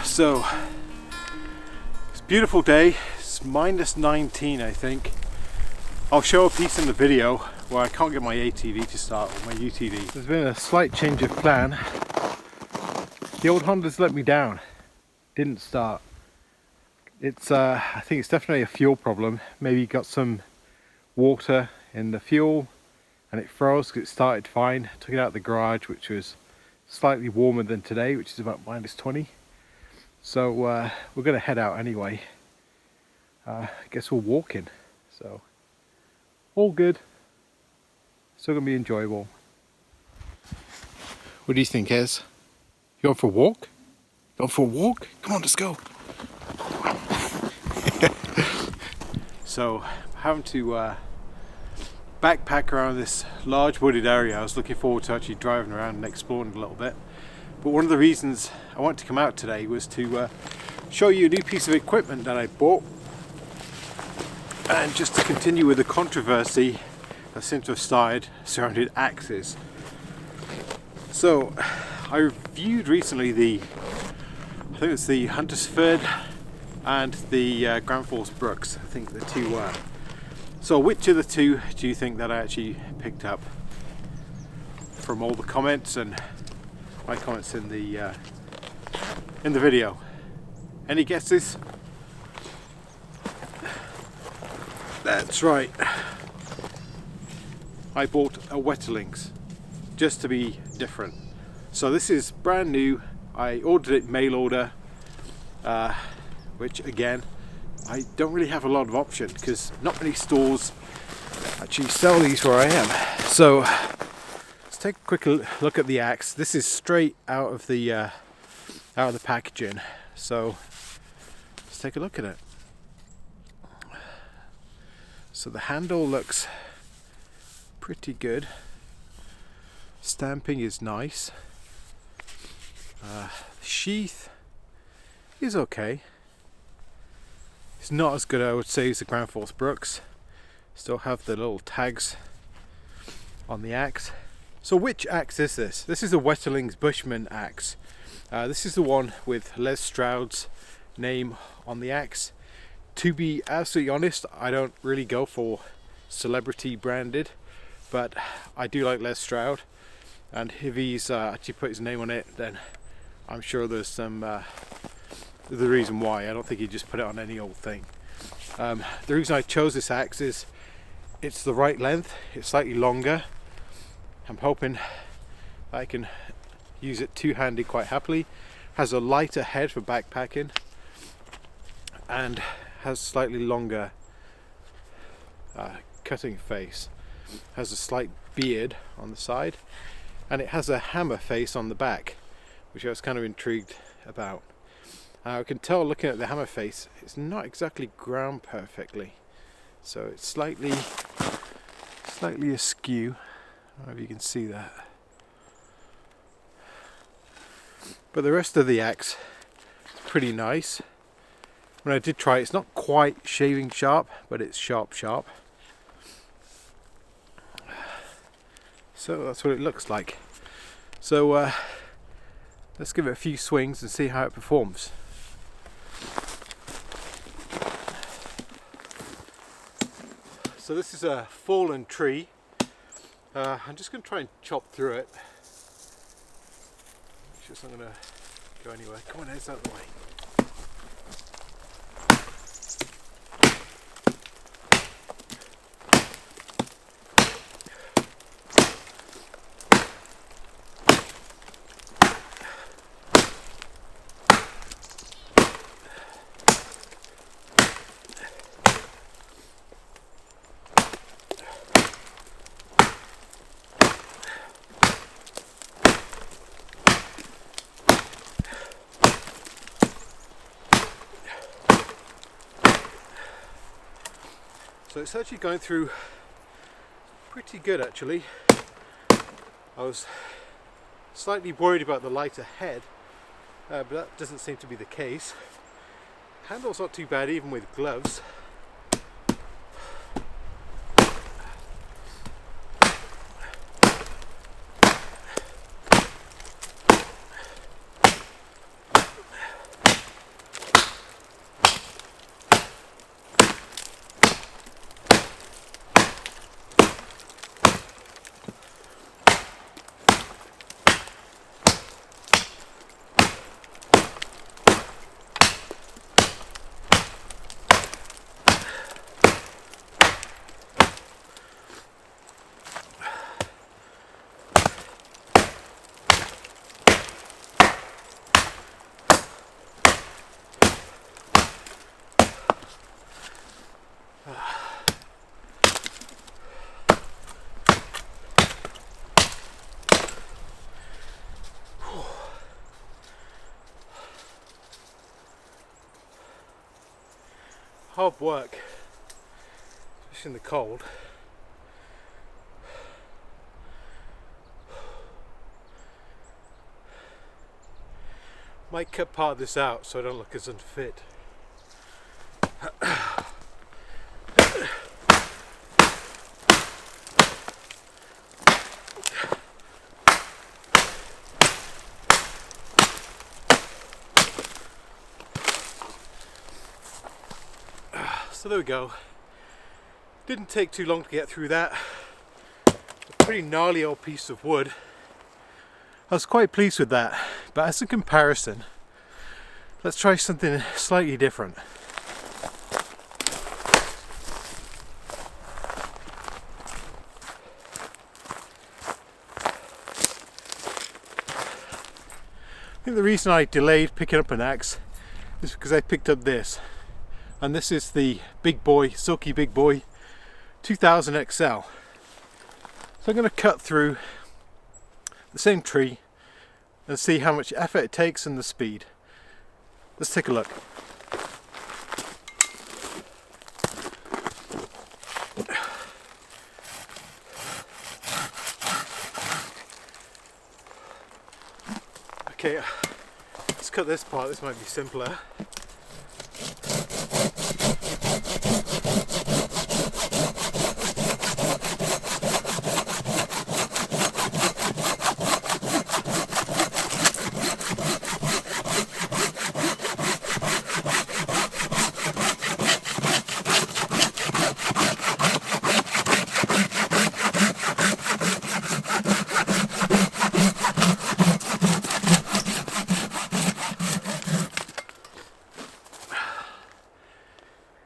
So it's a beautiful day. It's minus 19, I think. I'll show a piece in the video where I can't get my ATV to start, or my UTV. There's been a slight change of plan. The old Honda's let me down. Didn't start. It's I think it's definitely a fuel problem. Maybe got some water in the fuel and it froze because it started fine. Took it out of the garage, which was slightly warmer than today, which is about minus 20. So we're going to head out anyway. I guess we're walking, so all good. Still going to be enjoyable. What do you think, Ez? You going for a walk? Going for a walk? Come on, let's go. So, having to backpack around this large wooded area. I was looking forward to actually driving around and exploring a little bit. But one of the reasons I wanted to come out today was to show you a new piece of equipment that I bought, and just to continue with the controversy that seems to have started surrounding axes. So I reviewed recently I think it's the Huntersford and the Grand Force Brooks. I think the two were. So which of the two do you think that I actually picked up? From all the comments and my comments in the video. Any guesses? That's right. I bought a Wetterlings just to be different. So this is brand new. I ordered it mail order, which again, I don't really have a lot of options because not many stores actually sell these where I am. So take a quick look at the axe. This is straight out of the packaging, so let's take a look at it. So the handle looks pretty good. Stamping is nice. The sheath is okay. It's not as good, I would say, as the Grand Force Brooks. Still have the little tags on the axe. So which axe is this? This is a Wetterlings Bushman axe. This is the one with Les Stroud's name on the axe. To be absolutely honest, I don't really go for celebrity branded, but I do like Les Stroud, and if he's actually put his name on it, then I'm sure there's some the reason why. I don't think he just put it on any old thing. The reason I chose this axe is it's the right length, it's slightly longer. I'm hoping I can use it two-handed quite happily. Has a lighter head for backpacking and has slightly longer cutting face. Has a slight beard on the side, and it has a hammer face on the back, which I was kind of intrigued about. I can tell looking at the hammer face, it's not exactly ground perfectly, so it's slightly askew. I don't know if you can see that. But the rest of the axe is pretty nice. When I did try it, it's not quite shaving sharp, but it's sharp. So that's what it looks like. So let's give it a few swings and see how it performs. So this is a fallen tree. I'm just going to try and chop through it. It's not going to go anywhere. Come on, head out of the way. it's actually going through pretty good actually. I was slightly worried about the light ahead, but that doesn't seem to be the case. Handle's not too bad even with gloves. Hard work, especially in the cold. Might cut part of this out so I don't look as unfit. So there we go. Didn't take too long to get through that. A pretty gnarly old piece of wood. I was quite pleased with that, but as a comparison, let's try something slightly different. I think the reason I delayed picking up an axe is because I picked up this. And this is the Big Boy, Silky BIgboy 2000 XL. So I'm going to cut through the same tree and see how much effort it takes and the speed. Let's take a look. Okay, let's cut this part, this might be simpler.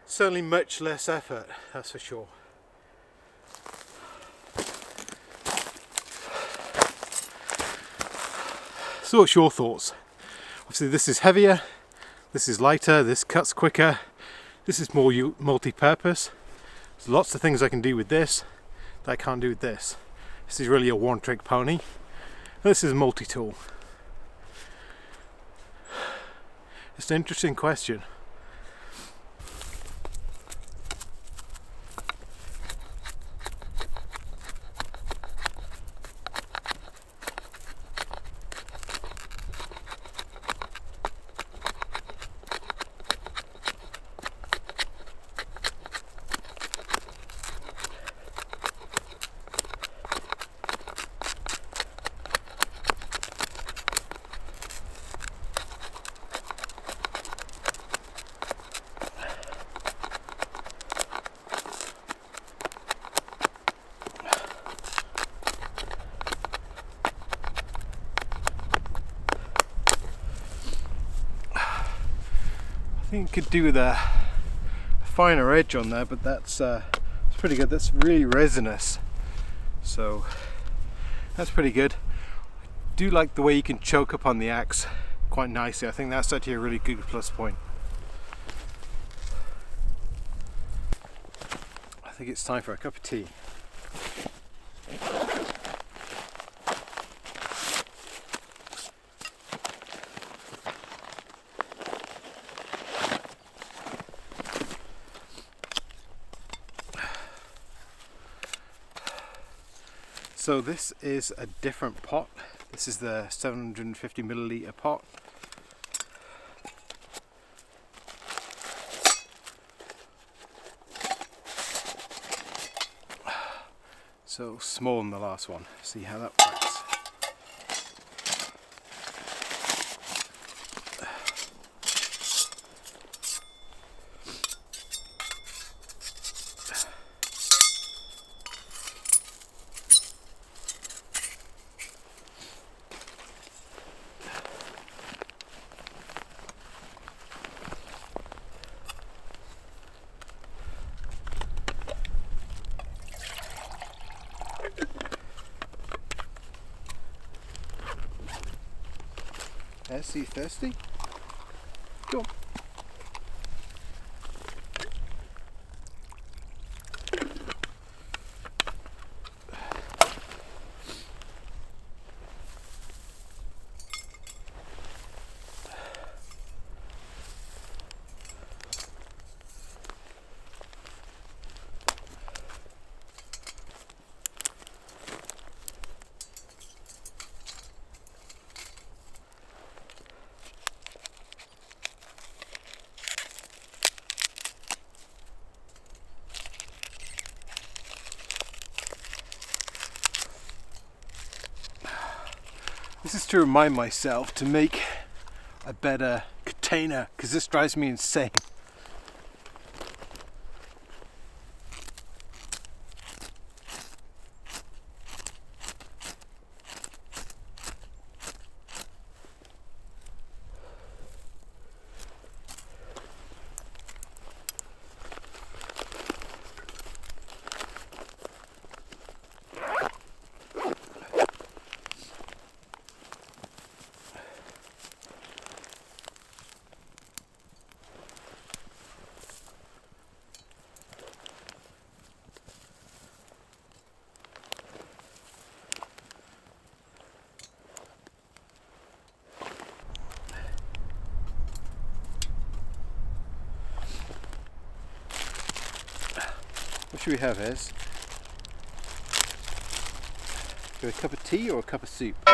Certainly much less effort, that's for sure. So what's your thoughts? Obviously this is heavier, this is lighter, this cuts quicker, this is more multi-purpose. There's lots of things I can do with this that I can't do with this. This is really a one-trick pony. This is a multi-tool. It's an interesting question. I think you could do with a finer edge on there, but that's it's pretty good. That's really resinous, so that's pretty good. I do like the way you can choke up on the axe quite nicely. I think that's actually a really good plus point. I think it's time for a cup of tea. So this is a different pot. This is the 750 milliliter pot. So smaller than the last one. See how that works. Are you thirsty? Go on. This is to remind myself to make a better container, because this drives me insane. What should we have, Ez? Do a cup of tea or a cup of soup? You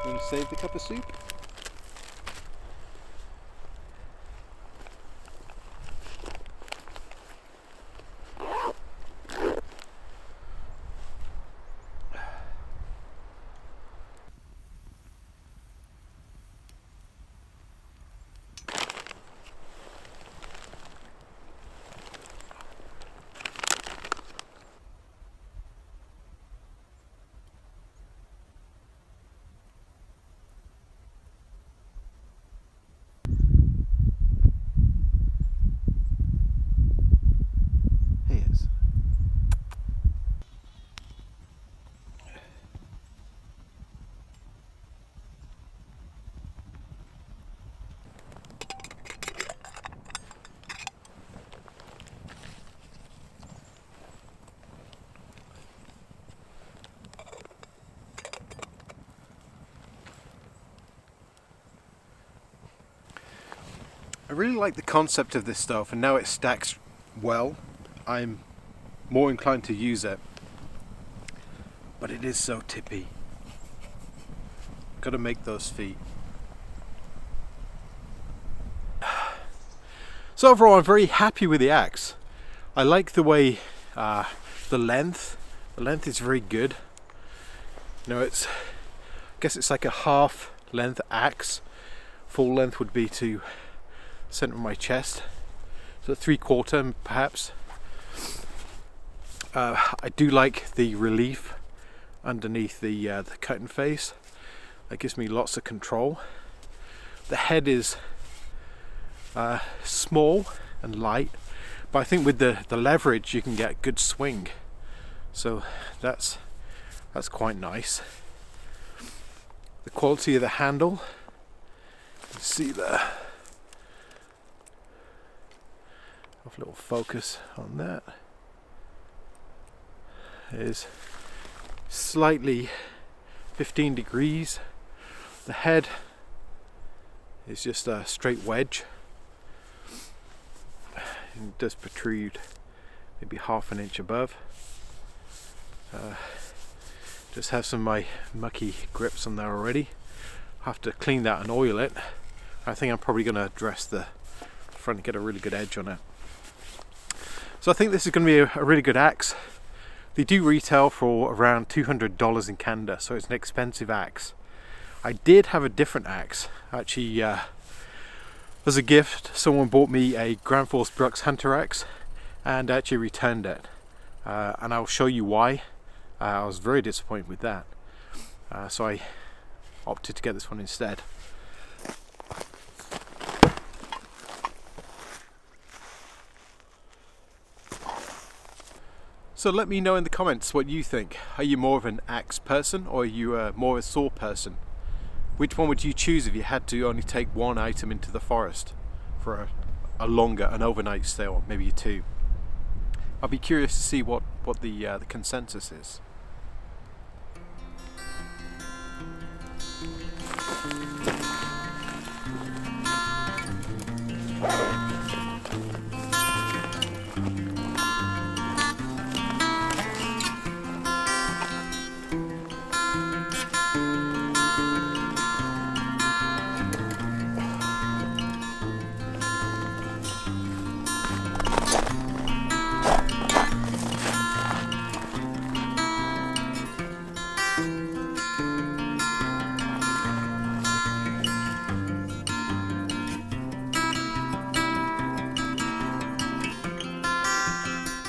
want to save the cup of soup? I really like the concept of this stove, and now it stacks well. I'm more inclined to use it, but it is so tippy. Gotta make those feet. So overall, I'm very happy with the axe. I like the way the length is very good. You know, I guess it's like a half length axe. Full length would be to center of my chest, so 3/4 perhaps. I do like the relief underneath the cutting face. That gives me lots of control. The head is small and light, but I think with the leverage you can get good swing, so that's quite nice. The quality of the handle, you can see there. Have a little focus on that. It is slightly 15 degrees. The head is just a straight wedge. It does protrude maybe 1/2 inch above. Just have some of my mucky grips on there already. Have to clean that and oil it. I think I'm probably going to dress the front to get a really good edge on it. So I think this is going to be a really good axe. They do retail for around $200 in Canada, so it's an expensive axe. I did have a different axe. Actually, as a gift, someone bought me a Grand Force Brooks Hunter axe and actually returned it. And I'll show you why. I was very disappointed with that. So I opted to get this one instead. So let me know in the comments what you think. Are you more of an axe person, or are you more of a saw person? Which one would you choose if you had to only take one item into the forest for an overnight stay, or maybe two? I'll be curious to see what the consensus is.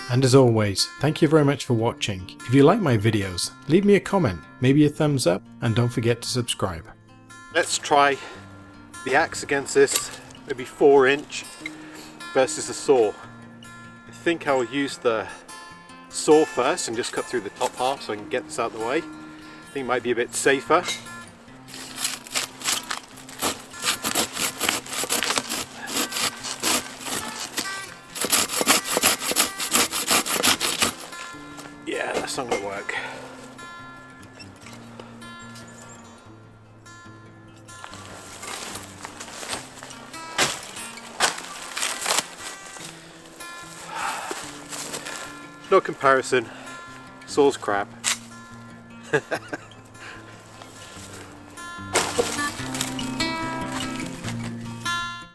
And as always, thank you very much for watching. If you like my videos, leave me a comment, maybe a thumbs up, and don't forget to subscribe. Let's try the axe against this maybe 4-inch versus the saw. I think I'll use the saw first and just cut through the top half so I can get this out of the way. I think it might be a bit safer. Yeah, that's not going to work. No comparison. Saw's crap.